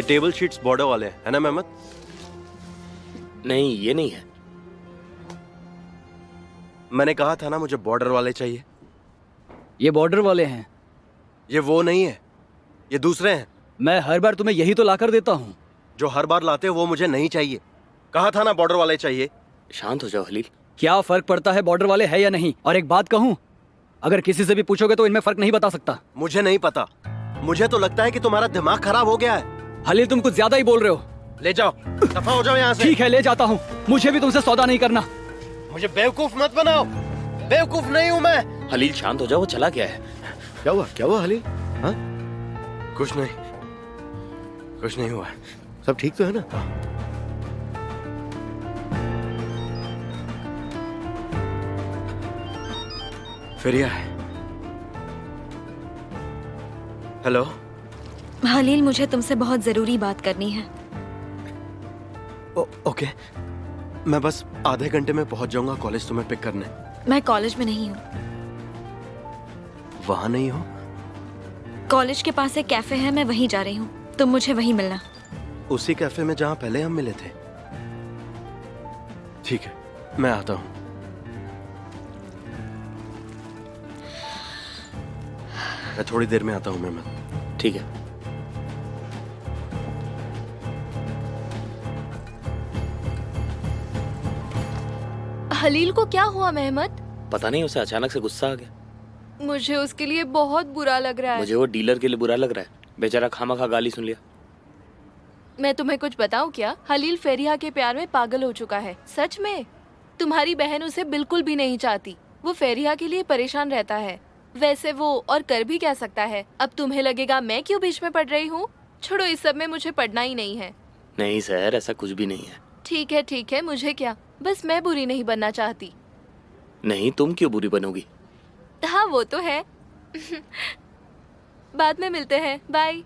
ये table sheets border वाले हैं, है ना मेहमत? नहीं, ये नहीं है। मैंने कहा था ना मुझे बॉर्डर वाले चाहिए। ये बॉर्डर वाले हैं। ये वो नहीं है, ये दूसरे हैं। मैं हर बार तुम्हें यही तो लाकर देता हूँ। जो हर बार लाते हो वो मुझे नहीं चाहिए। कहा था ना बॉर्डर वाले चाहिए। शांत हो जाओ हलील। क्या फर्क पड़ता है बॉर्डर वाले है या नहीं? और एक बात कहूँ, अगर किसी से भी पूछोगे तो इनमें फर्क नहीं बता सकता। मुझे नहीं पता। मुझे तो लगता है कि तुम्हारा दिमाग खराब हो गया है। हलील, तुम कुछ ज्यादा ही बोल रहे हो। ले जाओ, दफा हो जाओ यहाँ से। ठीक है, ले जाता हूँ। मुझे भी तुमसे सौदा नहीं करना। मुझे बेवकूफ मत बनाओ। बेवकूफ नहीं हूँ मैं। हलील शांत हो जाओ, वो चला गया है। क्या हुआ? क्या हुआ हलील? हाँ? कुछ नहीं, कुछ नहीं हुआ। सब ठीक तो है ना? फेरिया है। हेलो हलील, मुझे तुमसे बहुत जरूरी बात करनी है। ओके, मैं बस आधे घंटे में पहुंच जाऊंगा कॉलेज तुम्हें पिक करने। मैं कॉलेज में नहीं हूँ। वहां नहीं हो? कॉलेज के पास एक कैफे है, मैं वहीं जा रही हूँ। तुम मुझे वहीं मिलना। उसी कैफे में जहां पहले हम मिले थे? ठीक है, मैं आता हूँ। मैं थोड़ी देर में आता हूँ मेहमत। ठीक है। हलील को क्या हुआ मेहमत? पता नहीं, उसे अचानक से गुस्सा आ गया। मुझे उसके लिए बहुत बुरा लग रहा है। मुझे वो डीलर के लिए बुरा लग रहा है। बेचारा खामखा गाली सुन लिया। मैं तुम्हें कुछ बताऊं क्या? हलील फेरिया के प्यार में पागल हो चुका है। सच में। तुम्हारी बहन उसे बिल्कुल भी नहीं चाहती। वो फेरिया के लिए परेशान रहता है। वैसे वो और कर भी क्या सकता है? अब तुम्हें लगेगा मैं क्यों बीच में पड़ रही हूँ। छोड़ो, इस सब में मुझे पढ़ना ही नहीं है। नहीं सर, ऐसा कुछ भी नहीं है। ठीक है, मुझे क्या, बस मैं बुरी नहीं बनना चाहती। नहीं, तुम क्यों बुरी बनोगी? हाँ, वो तो है। बाद में मिलते हैं, बाय।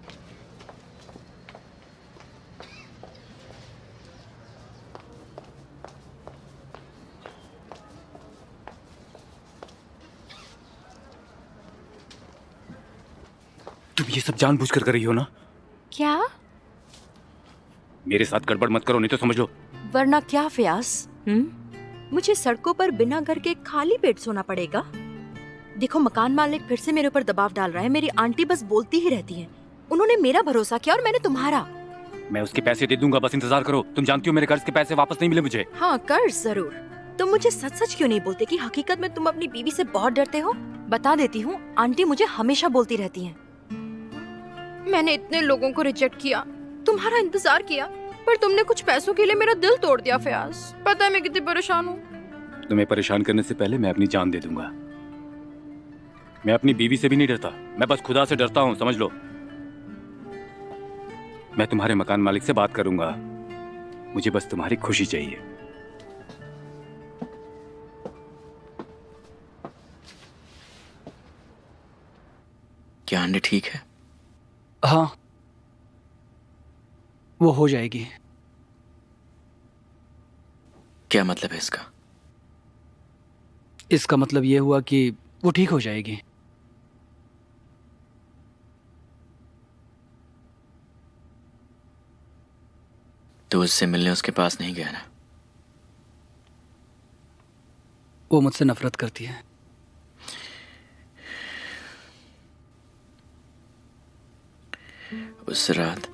तुम ये सब जानबूझकर कर रही हो ना? क्या? मेरे साथ गड़बड़ मत करो, नहीं तो समझ लो। वरना क्या फयास? मुझे सड़कों पर बिना घर के खाली पेट सोना पड़ेगा? देखो, मकान मालिक फिर से मेरे ऊपर दबाव डाल रहा है। मेरी आंटी बस बोलती ही रहती है। उन्होंने मेरा भरोसा किया और मैंने तुम्हारा। मैं उसके पैसे दे दूंगा, बस इंतजार करो। तुम जानती हो मेरे कर्ज के पैसे वापस नहीं मिले मुझे। हाँ, कर्ज जरूर। तुम मुझे सच सच क्यों नहीं बोलते कि हकीकत में तुम अपनी बीवी से बहुत डरते हो? बता देती हूँ, आंटी मुझे हमेशा बोलती रहती हैं। मैंने इतने लोगों को रिजेक्ट किया, तुम्हारा इंतजार किया, पर तुमने कुछ पैसों के लिए मेरा दिल तोड़ दिया फयाज। पता है मैं कितनी परेशान हूँ। तुम्हें परेशान करने से पहले मैं अपनी जान दे दूंगा। मैं अपनी बीवी से भी नहीं डरता, मैं बस खुदा से डरता हूँ, समझ लो। मैं तुम्हारे मकान मालिक से बात करूंगा। मुझे बस तुम्हारी खुशी चाहिए। क्या आंटी ठीक है? हाँ, वो हो जाएगी। क्या मतलब है इसका? इसका मतलब ये हुआ कि वो ठीक हो जाएगी। तो उससे मिलने उसके पास नहीं गया ना? वो मुझसे नफरत करती है। उस रात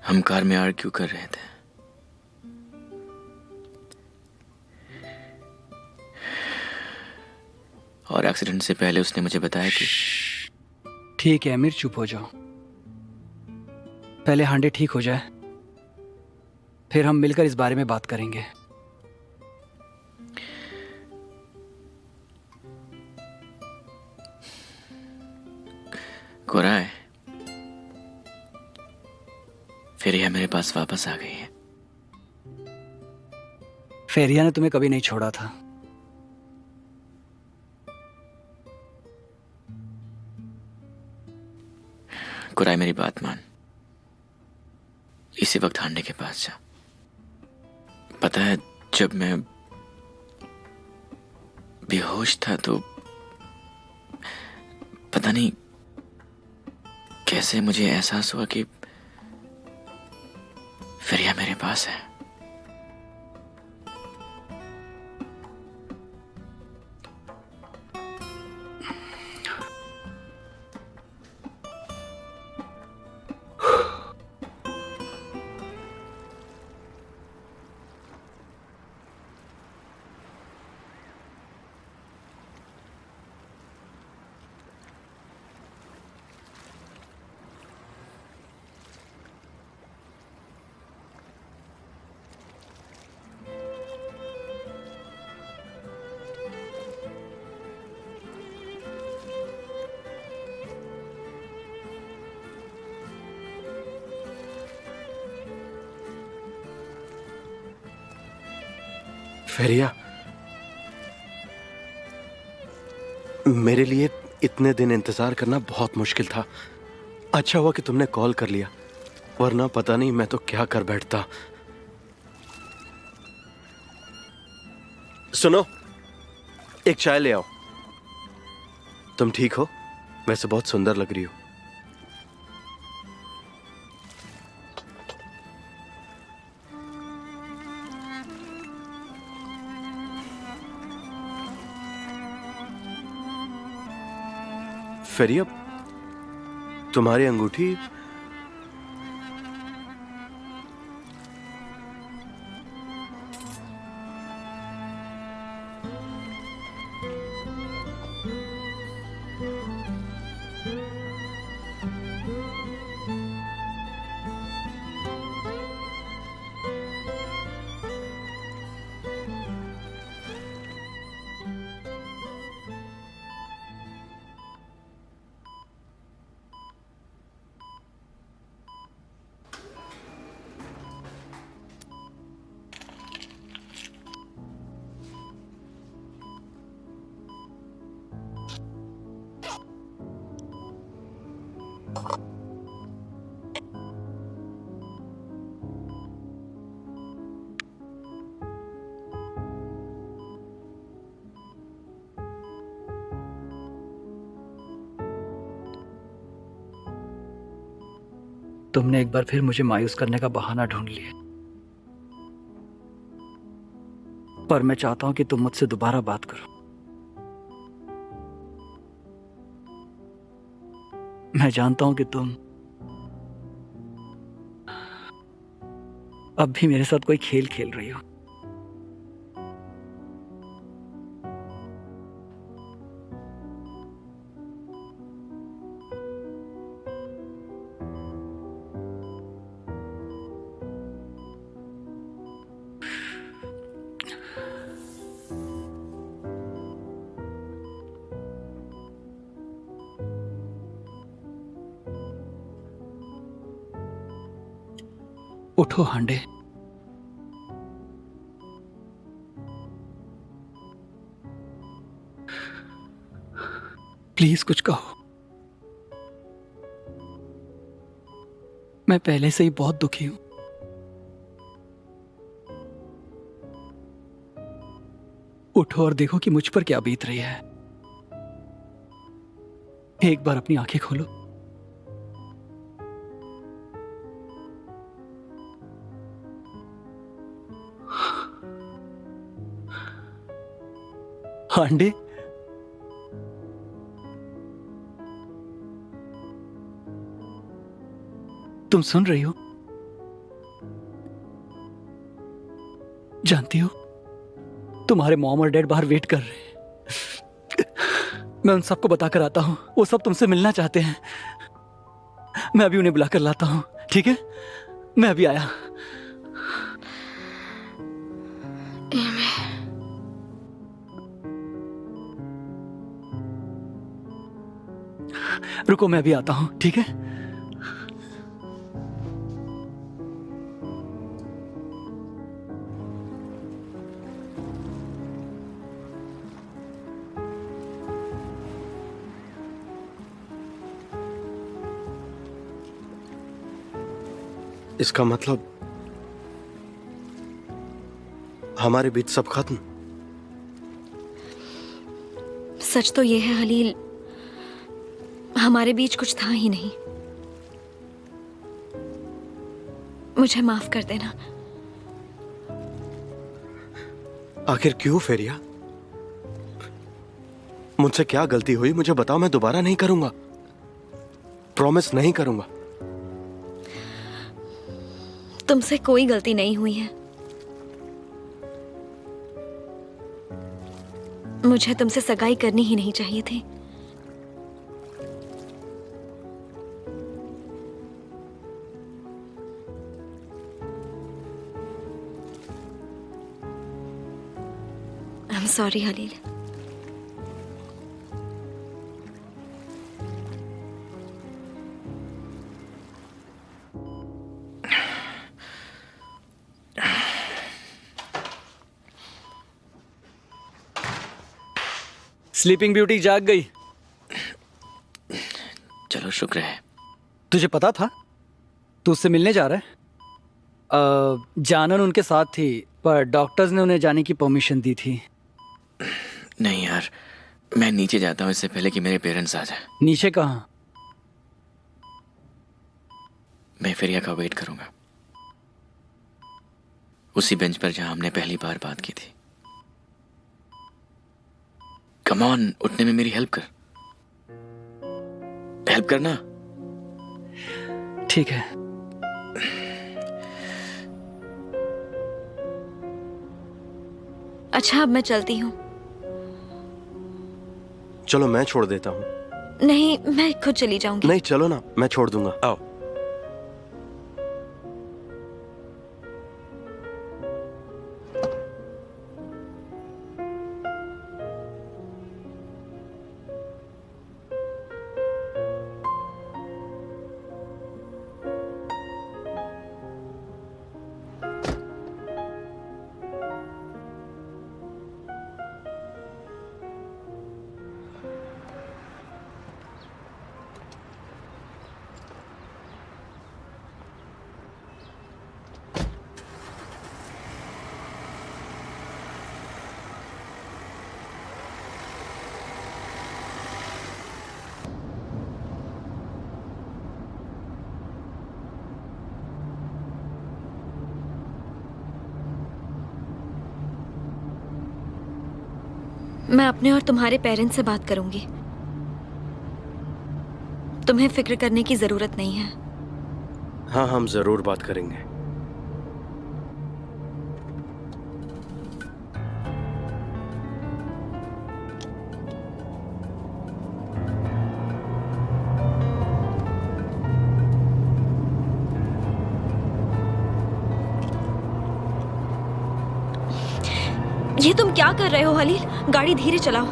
हम कार में आर्ग्यू कर रहे थे। और एक्सीडेंट से पहले उसने मुझे बताया कि ठीक है अमीर, चुप हो जाओ। पहले हांडे ठीक हो जाए, फिर हम मिलकर इस बारे में बात करेंगे। कोराय, फिर यह मेरे पास वापस आ गई है। फेरिया ने तुम्हें कभी नहीं छोड़ा था। कोराय, मेरी बात मान। इसी वक्त हांडे के पास जा। पता है, जब मैं बेहोश था तो पता नहीं कैसे मुझे एहसास हुआ कि फेरिया मेरे पास है। फेरिया, मेरे लिए इतने दिन इंतजार करना बहुत मुश्किल था। अच्छा हुआ कि तुमने कॉल कर लिया, वरना पता नहीं मैं तो क्या कर बैठता। सुनो, एक चाय ले आओ। तुम ठीक हो? वैसे बहुत सुंदर लग रही हो। फेरिया, तुम्हारी अंगूठी तुमने एक बार फिर मुझे मायूस करने का बहाना ढूंढ लिया, पर मैं चाहता हूं कि तुम मुझसे दोबारा बात करो। मैं जानता हूं कि तुम अब भी मेरे साथ कोई खेल खेल रही हो। उठो हांडे, प्लीज कुछ कहो। मैं पहले से ही बहुत दुखी हूं। उठो और देखो कि मुझ पर क्या बीत रही है। एक बार अपनी आंखें खोलो। हांडे, तुम सुन रही हो? जानती हो, तुम्हारे मॉम और डैड बाहर वेट कर रहे हैं। मैं उन सबको बताकर आता हूं, वो सब तुमसे मिलना चाहते हैं। मैं अभी उन्हें बुलाकर लाता हूं, ठीक है? मैं अभी आया। रुको, मैं अभी आता हूं, ठीक है? इसका मतलब हमारे बीच सब खत्म। सच तो ये है हलील, हमारे बीच कुछ था ही नहीं। मुझे माफ कर देना। आखिर क्यों फेरिया? मुझसे क्या गलती हुई मुझे बताओ, मैं दोबारा नहीं करूंगा, प्रॉमिस नहीं करूंगा। तुमसे कोई गलती नहीं हुई है। मुझे तुमसे सगाई करनी ही नहीं चाहिए थी। I am sorry haleem. Sleeping beauty जाग गई। चलो शुक्र है। तुझे पता था तू उससे मिलने जा रहा है? जानन उनके साथ थी, पर डॉक्टर्स ने उन्हें जाने की परमिशन दी थी। नहीं यार, मैं नीचे जाता हूँ इससे पहले कि मेरे पेरेंट्स आ जाए। नीचे कहाँ? मैं फेरिया का वेट करूंगा, उसी बेंच पर जहां हमने पहली बार बात की थी। कम ऑन, उठने में मेरी हेल्प कर। हेल्प करना। ठीक है। अच्छा, अब मैं चलती हूँ। चलो मैं छोड़ देता हूँ। नहीं, मैं खुद चली जाऊंगी। नहीं चलो ना, मैं छोड़ दूंगा, आओ। मैं अपने और तुम्हारे पेरेंट्स से बात करूंगी। तुम्हें फिक्र करने की जरूरत नहीं है। हाँ, हम जरूर बात करेंगे। ये तुम क्या कर रहे हो हलील? गाड़ी धीरे चलाओ।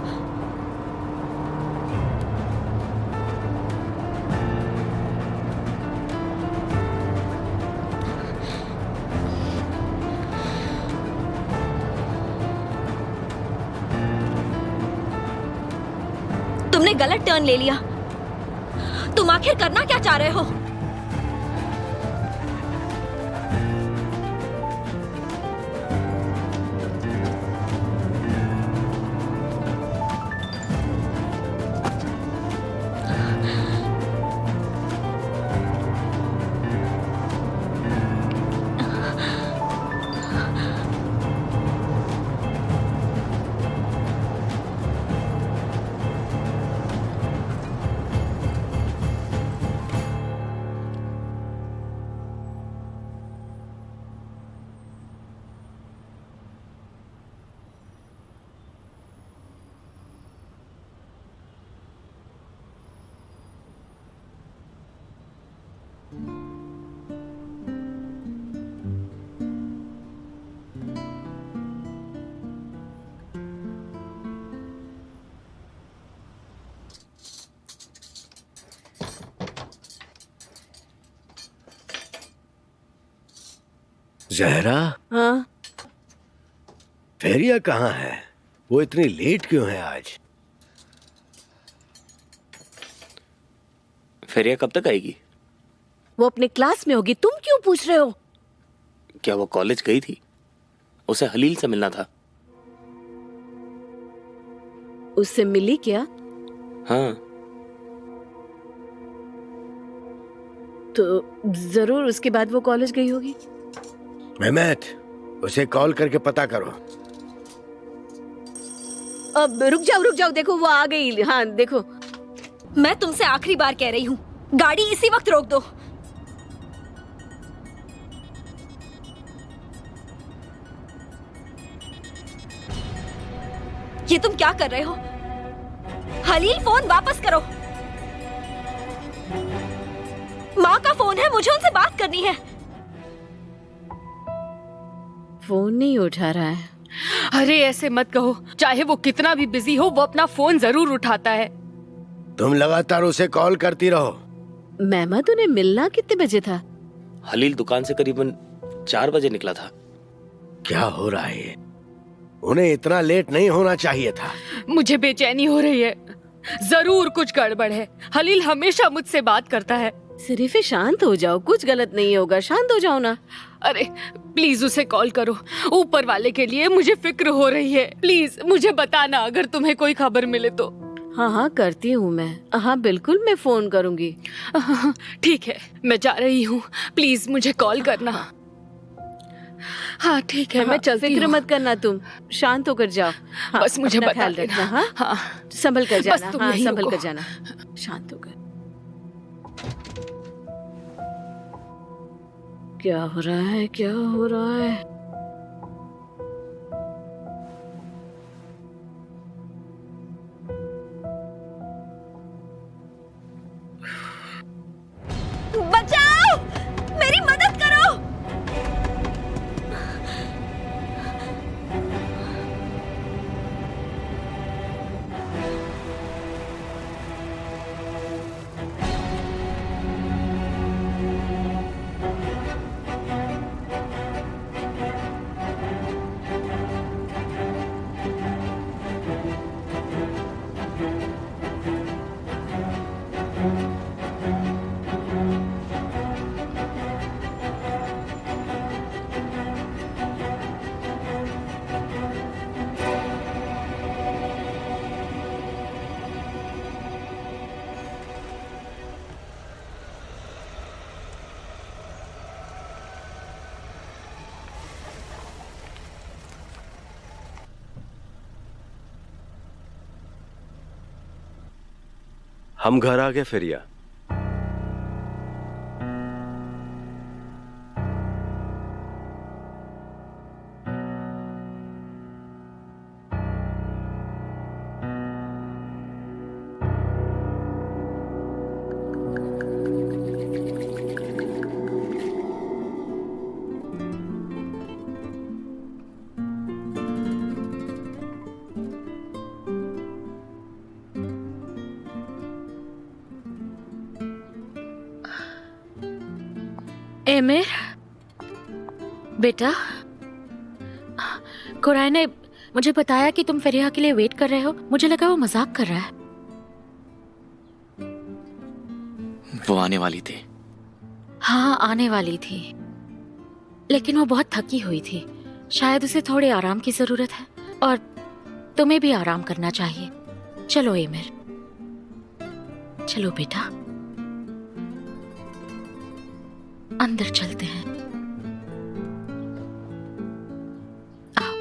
तुमने गलत टर्न ले लिया। तुम आखिर करना क्या चाह रहे हो? जहरा, हाँ, फेरिया कहाँ है? वो इतनी लेट क्यों है आज? फेरिया कब तक आएगी? वो अपने क्लास में होगी, तुम क्यों पूछ रहे हो? क्या वो कॉलेज गई थी? उसे हलील से मिलना था। उससे मिली क्या? हाँ। तो जरूर उसके बाद वो कॉलेज गई होगी। मेहमत, उसे कॉल करके पता करो। अब रुक जाओ, देखो वो आ गई। हाँ देखो। मैं तुमसे आखिरी बार कह रही हूँ, गाड़ी इसी वक्त रोक दो। ये तुम क्या कर रहे हो? हलील, फोन वापस करो। माँ का फोन है, मुझे उनसे बात करनी है। फोन नहीं उठा रहा है। अरे ऐसे मत कहो, चाहे वो कितना भी बिजी हो वो अपना फोन जरूर उठाता है। तुम लगातार उसे कॉल करती रहो। मेहमत, उन्हें मिलना कितने बजे था? हलील दुकान से करीबन 4 बजे निकला था। क्या हो रहा है? उन्हें इतना लेट नहीं होना चाहिए था। मुझे बेचैनी हो रही है, जरूर कुछ गड़बड़ है। हलील हमेशा मुझसे बात करता है। सिर्फ शांत हो जाओ, कुछ गलत नहीं होगा, शांत हो जाओ ना। अरे प्लीज उसे कॉल करो, ऊपर वाले के लिए मुझे फिक्र हो रही है। प्लीज मुझे बताना अगर तुम्हें कोई खबर मिले तो। हाँ करती हूँ मैं। हाँ बिल्कुल, मैं फोन करूंगी। ठीक है, मैं जा रही हूँ, प्लीज मुझे कॉल करना। हाँ ठीक है, मैं चलती हूँ। फिक्र मत करना, तुम शांत होकर जाओ। हाँ, बस मुझे अपना बता ख्याल देना। रखना। हाँ हाँ संभल कर बस जाना। तुम हाँ यहीं संभल रुको। कर जाना, शांत होकर। क्या हो रहा है, क्या हो रहा है? बचाओ, मेरी मदद करो। हम घर आ गए फेरिया। एमिर बेटा, कुरान ने मुझे बताया कि तुम फेरिया के लिए वेट कर रहे हो। मुझे लगा वो मजाक कर रहा है। वो आने वाली थी। हाँ आने वाली थी, लेकिन वो बहुत थकी हुई थी। शायद उसे थोड़े आराम की जरूरत है, और तुम्हें भी आराम करना चाहिए। चलो एमिर, चलो बेटा, अंदर चलते हैं। आओ।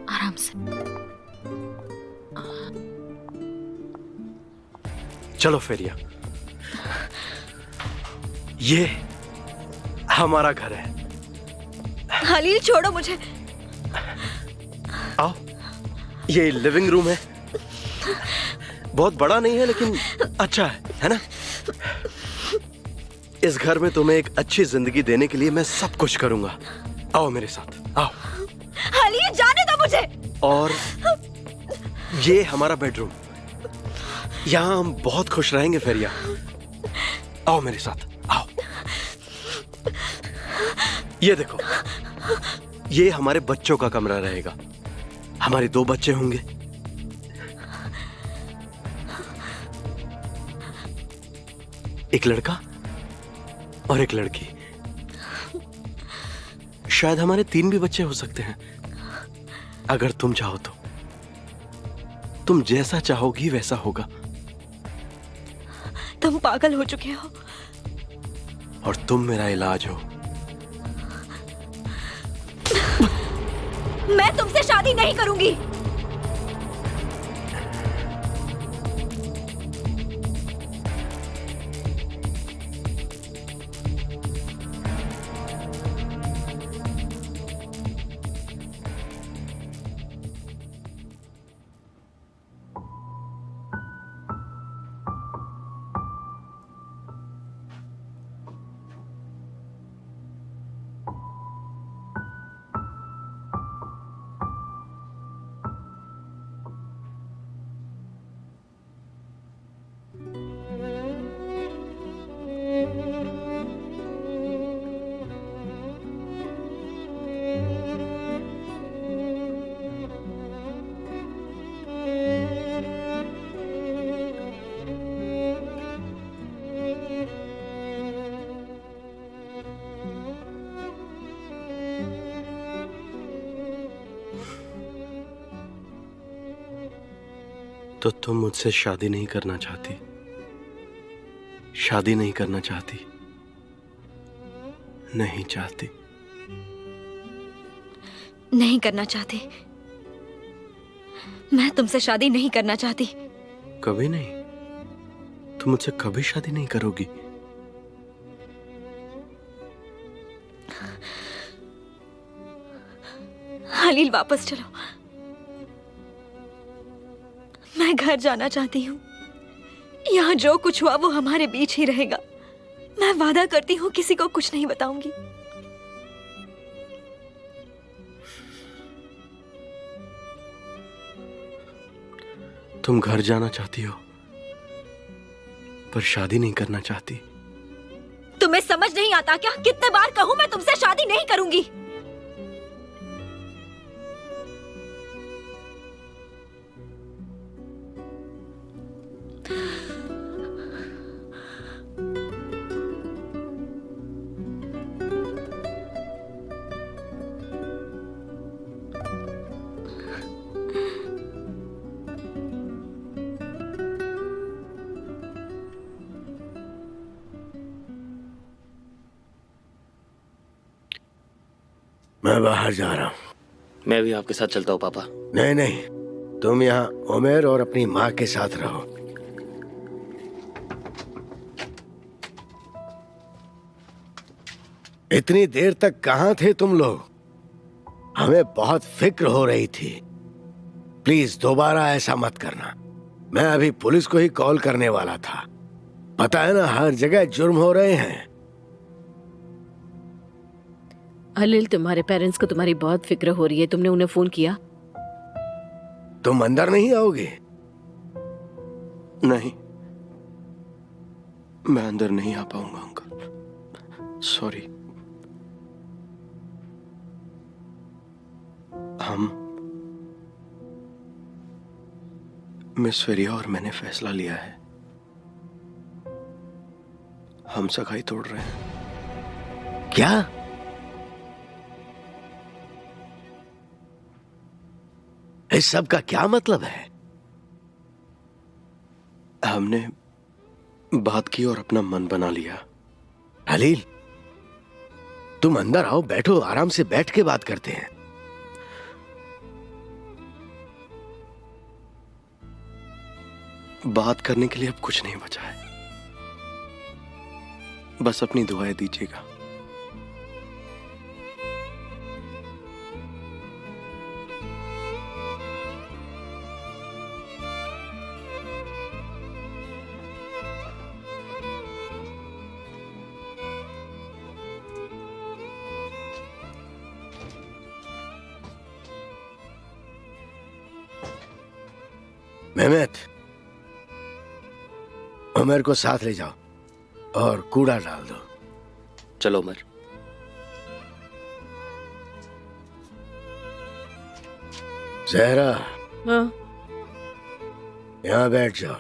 आराम से। चलो फेरिया, ये हमारा घर है। हलील छोड़ो मुझे। आओ, ये लिविंग रूम है। बहुत बड़ा नहीं है लेकिन अच्छा है ना? इस घर में तुम्हें एक अच्छी जिंदगी देने के लिए मैं सब कुछ करूंगा। आओ मेरे साथ, आओ। हलील जाने दो मुझे। और ये हमारा बेडरूम, यहाँ हम बहुत खुश रहेंगे फेरिया। आओ मेरे साथ, आओ। ये देखो, ये हमारे बच्चों का कमरा रहेगा। हमारे 2 बच्चे होंगे। एक लड़का और एक लड़की। शायद हमारे 3 भी बच्चे हो सकते हैं, अगर तुम चाहो तो। तुम जैसा चाहोगी वैसा होगा। तुम पागल हो चुके हो और तुम मेरा इलाज हो। मैं तुमसे शादी नहीं करूंगी। तो तुम मुझसे शादी नहीं करना चाहती? शादी नहीं करना चाहती? नहीं चाहती? नहीं करना चाहती। मैं तुमसे शादी नहीं करना चाहती। कभी नहीं? तुम मुझसे कभी शादी नहीं करोगी? हलील, वापस चलो। मैं घर जाना चाहती हूँ। यहाँ जो कुछ हुआ वो हमारे बीच ही रहेगा। मैं वादा करती हूँ किसी को कुछ नहीं बताऊंगी। तुम घर जाना चाहती हो पर शादी नहीं करना चाहती। तुम्हें समझ नहीं आता क्या? कितने बार कहूँ मैं तुमसे शादी नहीं करूंगी। मैं बाहर जा रहा हूँ। मैं भी आपके साथ चलता हूँ पापा। नहीं नहीं, तुम यहाँ उमेर और अपनी माँ के साथ रहो। इतनी देर तक कहाँ थे तुम लोग? हमें बहुत फिक्र हो रही थी। प्लीज दोबारा ऐसा मत करना। मैं अभी पुलिस को ही कॉल करने वाला था। पता है ना, हर जगह जुर्म हो रहे हैं। हलील, तुम्हारे पेरेंट्स को तुम्हारी बहुत फिक्र हो रही है। तुमने उन्हें फोन किया? तुम अंदर नहीं आओगे? नहीं, मैं अंदर नहीं आ पाऊंगा अंकल। सॉरी। हम मिस फेरिया और मैंने फैसला लिया है। हम सगाई तोड़ रहे हैं। क्या? इस सब का क्या मतलब है? हमने बात की और अपना मन बना लिया। हलील, तुम अंदर आओ, बैठो, आराम से बैठ के बात करते हैं। बात करने के लिए अब कुछ नहीं बचा है। बस अपनी दुआएं दीजिएगा। मेहमत, उमर को साथ ले जाओ और कूड़ा डाल दो। चलो उमर। जहरा, हाँ। यहाँ बैठ जाओ।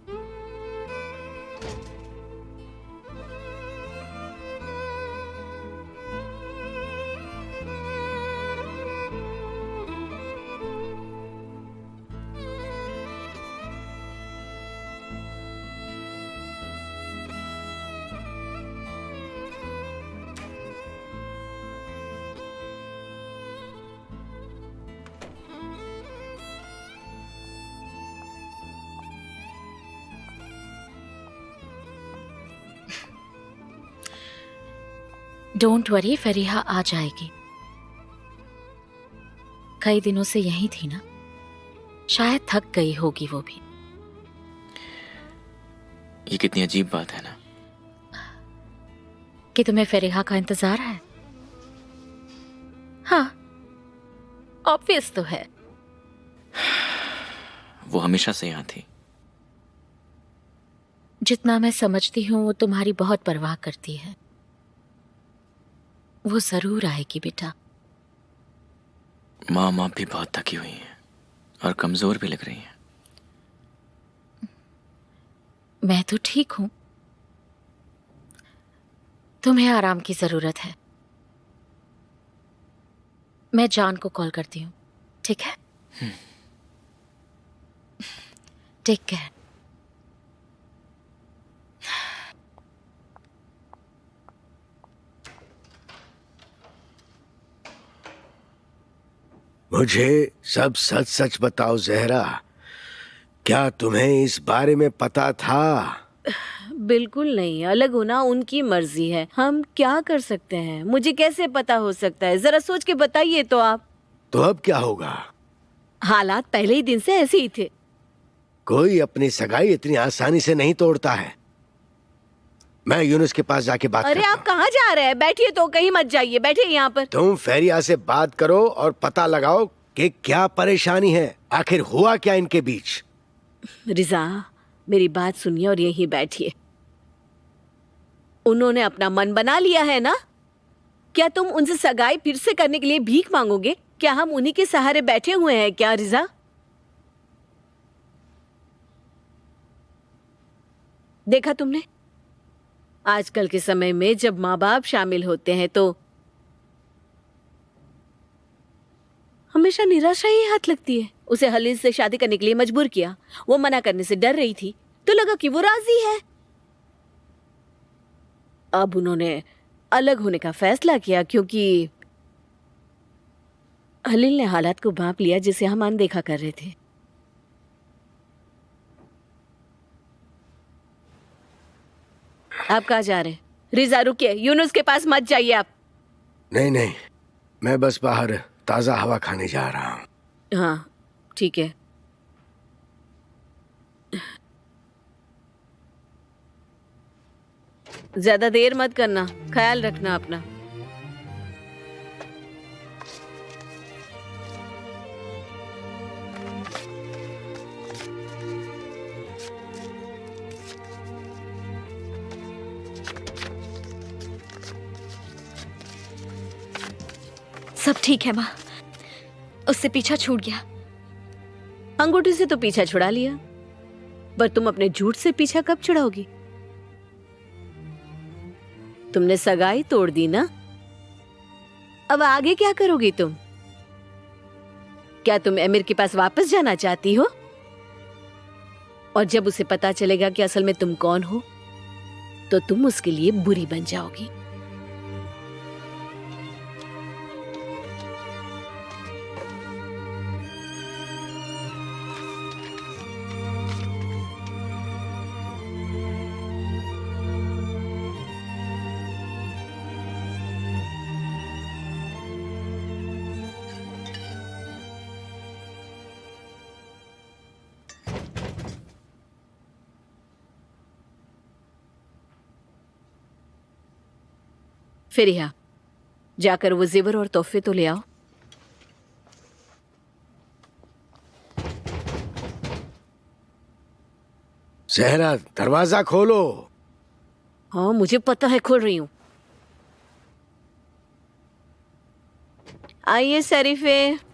डोंट वरी, फरीहा आ जाएगी। कई दिनों से यहीं थी ना, शायद थक गई होगी वो भी। ये कितनी अजीब बात है ना कि तुम्हें फरीहा का इंतजार है। हाँ, ऑब्वियस तो है। वो हमेशा से यहाँ थी। जितना मैं समझती हूँ वो तुम्हारी बहुत परवाह करती है। वो जरूर आएगी बेटा। माँ भी बहुत थकी हुई हैं और कमजोर भी लग रही हैं। मैं तो ठीक हूं, तुम्हें आराम की जरूरत है। मैं जान को कॉल करती हूँ, ठीक है? Take care. मुझे सब सच सच बताओ जहरा, क्या तुम्हें इस बारे में पता था? बिल्कुल नहीं, अलग होना उनकी मर्जी है, हम क्या कर सकते हैं? मुझे कैसे पता हो सकता है? जरा सोच के बताइए तो आप। तो अब क्या होगा? हालात पहले ही दिन से ऐसे ही थे। कोई अपनी सगाई इतनी आसानी से नहीं तोड़ता है। मैं यूनुस के पास जाके बात अरे करता आप कहाँ जा रहे हैं? बैठिए तो, कहीं मत जाइए, बैठिए यहाँ पर। तुम फेरिया से बात करो और पता लगाओ कि क्या परेशानी है, आखिर हुआ क्या इनके बीच। रिजा, मेरी बात सुनिए और यहीं बैठिए। उन्होंने अपना मन बना लिया है ना? क्या तुम उनसे सगाई फिर से करने के लिए भीख मांगोगे? क्या हम उन्हीं के सहारे बैठे हुए हैं क्या रिजा? देखा तुमने, आजकल के समय में जब माँ बाप शामिल होते हैं तो हमेशा निराशा ही हाथ लगती है। उसे हलील से शादी करने के लिए मजबूर किया, वो मना करने से डर रही थी, तो लगा कि वो राजी है। अब उन्होंने अलग होने का फैसला किया क्योंकि हलील ने हालात को भांप लिया जिसे हम अनदेखा कर रहे थे। आप कहाँ जा रहे हैं? रिजा रुकिए, यूनुस के पास मत जाइए आप। नहीं नहीं, मैं बस बाहर ताजा हवा खाने जा रहा हूँ। हाँ ठीक है। ज्यादा देर मत करना, ख्याल रखना अपना। सब ठीक है माँ, उससे पीछा छूट गया। अंगूठी से तो पीछा छुड़ा लिया, पर तुम अपने झूठ से पीछा कब छुड़ाओगी? तुमने सगाई तोड़ दी ना, अब आगे क्या करोगी तुम? क्या तुम एमिर के पास वापस जाना चाहती हो? और जब उसे पता चलेगा कि असल में तुम कौन हो, तो तुम उसके लिए बुरी बन जाओगी। फेरिया, जाकर वो जेवर और तोहफे तो ले आओ। जहरा, दरवाजा खोलो। हाँ मुझे पता है, खोल रही हूँ। आइए शरीफे।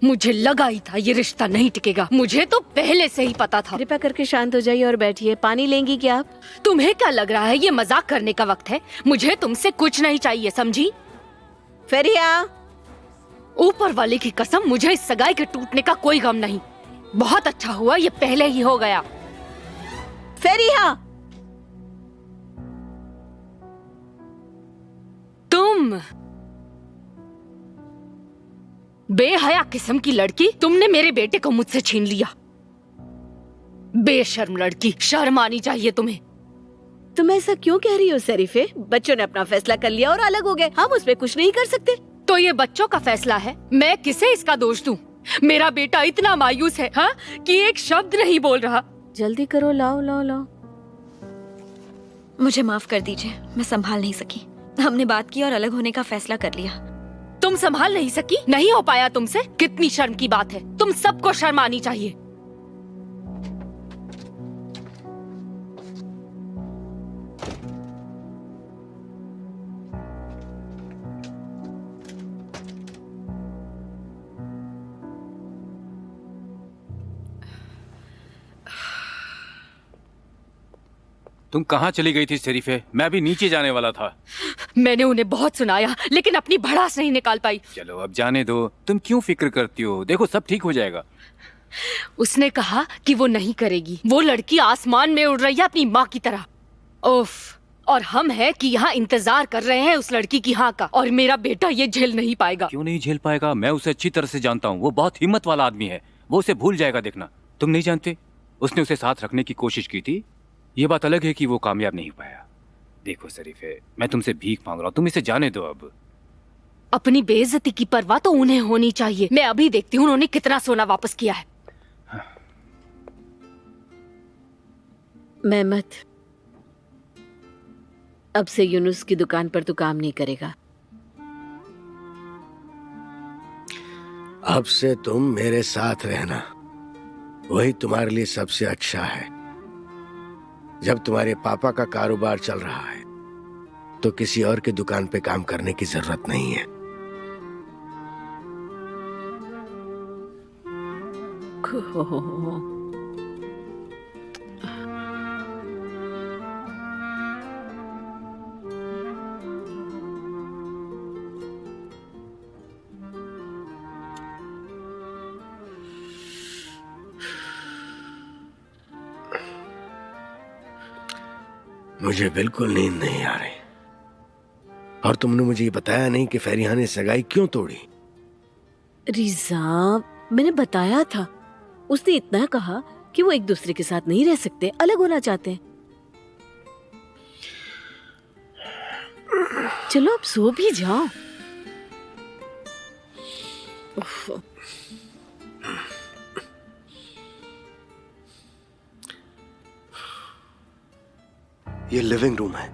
मुझे लगा ही था ये रिश्ता नहीं टिकेगा, मुझे तो पहले से ही पता था। कृपया करके शांत हो जाइए और बैठिए। पानी लेंगी क्या आप? तुम्हें क्या लग रहा है ये मजाक करने का वक्त है? मुझे तुमसे कुछ नहीं चाहिए, समझी? फेरिया, ऊपर वाले की कसम, मुझे इस सगाई के टूटने का कोई गम नहीं। बहुत अच्छा हुआ ये पहले ही हो गया। फेरिया, तुम बेहया किस्म की लड़की, तुमने मेरे बेटे को मुझसे छीन लिया। बेशर्म लड़की, शर्म आनी चाहिए तुम्हें। तुम ऐसा क्यों कह रही हो शरीफे? बच्चों ने अपना फैसला कर लिया और अलग हो गए, हम उसमें कुछ नहीं कर सकते। तो ये बच्चों का फैसला है, मैं किसे इसका दोष दूं? मेरा बेटा इतना मायूस है हाँ कि एक शब्द नहीं बोल रहा। जल्दी करो, लाओ लाओ लाओ। मुझे माफ कर दीजिए, मैं संभाल नहीं सकी। हमने बात की और अलग होने का फैसला कर लिया। तुम संभाल नहीं सकी? नहीं हो पाया तुमसे? कितनी शर्म की बात है, तुम सबको शर्म आनी चाहिए। तुम कहाँ चली गई थी शरीफे? मैं अभी नीचे जाने वाला था। मैंने उन्हें बहुत सुनाया लेकिन अपनी भड़ास नहीं निकाल पाई। चलो अब जाने दो, तुम क्यों फिक्र करती हो? देखो सब ठीक हो जाएगा। उसने कहा कि वो नहीं करेगी। वो लड़की आसमान में उड़ रही है अपनी माँ की तरह। ओफ, और हम हैं कि यहाँ इंतजार कर रहे हैं उस लड़की की हाँ का, और मेरा बेटा ये झेल नहीं पाएगा। क्यों नहीं झेल पाएगा? मैं उसे अच्छी तरह से जानता हूँ, वो बहुत हिम्मत वाला आदमी है। वो उसे भूल जाएगा, देखना। तुम नहीं जानते, उसने उसे साथ रखने की कोशिश की थी। ये बात अलग है कि वो कामयाब नहीं पाया। देखो शरीफे, मैं तुमसे भीख मांग रहा हूँ, तुम इसे जाने दो अब। अपनी बेइज्जती की परवाह तो उन्हें होनी चाहिए। मैं अभी देखती हूँ उन्होंने कितना सोना वापस किया है। मेहमत, अब से यूनुस की दुकान पर तू काम नहीं करेगा। अब से तुम मेरे साथ रहना, वही तुम्हारे लिए सबसे अच्छा है। जब तुम्हारे पापा का कारोबार चल रहा है तो किसी और की दुकान पे काम करने की जरूरत नहीं है। मुझे बिल्कुल नींद नहीं आ रही। और तुमने मुझे ये बताया नहीं कि फरिहा ने सगाई क्यों तोड़ी। रिजा, मैंने बताया था। उसने इतना कहा कि वो एक दूसरे के साथ नहीं रह सकते, अलग होना चाहते हैं। चलो अब सो भी जाओ। उफ। ये लिविंग रूम है।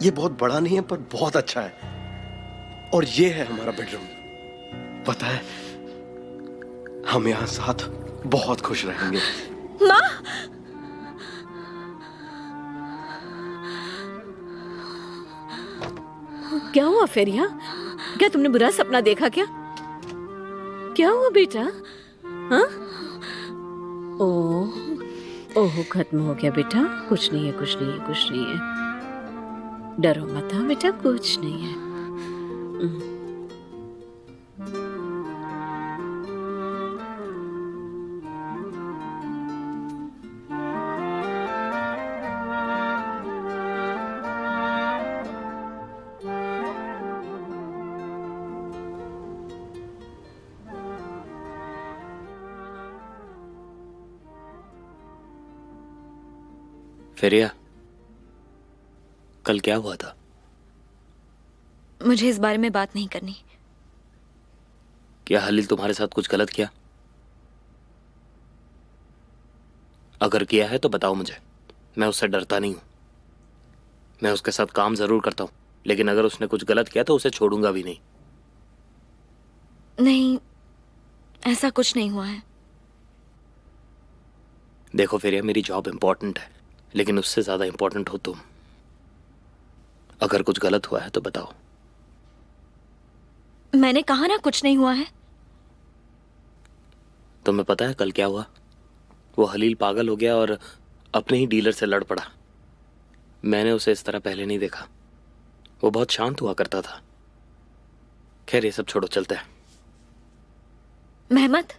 ये बहुत बड़ा नहीं है पर बहुत अच्छा है। और ये है हमारा बेडरूम। पता है, हम यहाँ साथ बहुत खुश रहेंगे। माँ! क्या हुआ फेरिया? क्या तुमने बुरा सपना देखा क्या? क्या हुआ बेटा? हाँ? ओह, ओह, खत्म हो गया बेटा। कुछ नहीं है, कुछ नहीं है, कुछ नहीं है। डरो मत हाँ बेटा, कुछ नहीं है। फेरिया, कल क्या हुआ था? मुझे इस बारे में बात नहीं करनी। क्या हलील तुम्हारे साथ कुछ गलत किया? अगर किया है तो बताओ मुझे। मैं उससे डरता नहीं हूं। मैं उसके साथ काम जरूर करता हूं, लेकिन अगर उसने कुछ गलत किया तो उसे छोड़ूंगा भी नहीं। नहीं, ऐसा कुछ नहीं हुआ है। देखो फेरिया, मेरी जॉब इंपॉर्टेंट है, लेकिन उससे ज्यादा इंपॉर्टेंट हो तुम। अगर कुछ गलत हुआ है तो बताओ। मैंने कहा ना कुछ नहीं हुआ है। तुम्हें पता है कल क्या हुआ? वो हलील पागल हो गया और अपने ही डीलर से लड़ पड़ा। मैंने उसे इस तरह पहले नहीं देखा। वो बहुत शांत हुआ करता था। खैर ये सब छोड़ो, चलते हैं। Mehmet,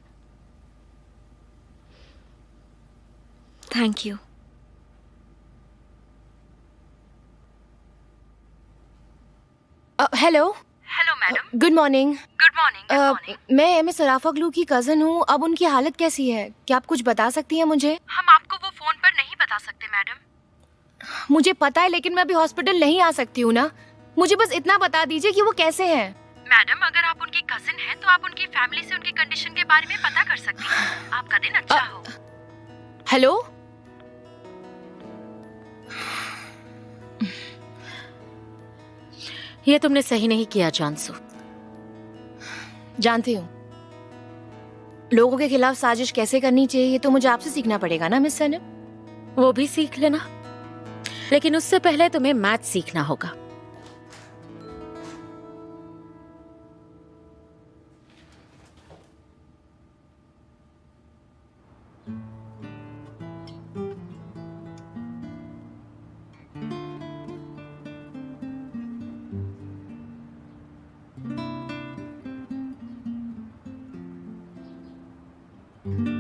thank you. Hello hello madam, good morning. Good morning. मैं एम सराफगलू की कजन हूँ। अब उनकी हालत कैसी है? क्या आप कुछ बता सकती हैं मुझे? हम आपको वो फोन पर नहीं बता सकते मैडम। मुझे पता है, लेकिन मैं अभी हॉस्पिटल नहीं आ सकती हूँ ना। मुझे बस इतना बता दीजिए कि वो कैसे हैं। मैडम, अगर आप उनकी कजिन हैं तो आप उनकी फैमिली से उनकी कंडीशन के बारे में पता कर सकती हैं। आपका दिन अच्छा हो। हेलो, ये तुमने सही नहीं किया जानसू। जानती हूँ लोगों के खिलाफ साजिश कैसे करनी चाहिए, ये तो मुझे आपसे सीखना पड़ेगा ना मिस सनम। वो भी सीख लेना, लेकिन उससे पहले तुम्हें मैथ सीखना होगा। Thank you.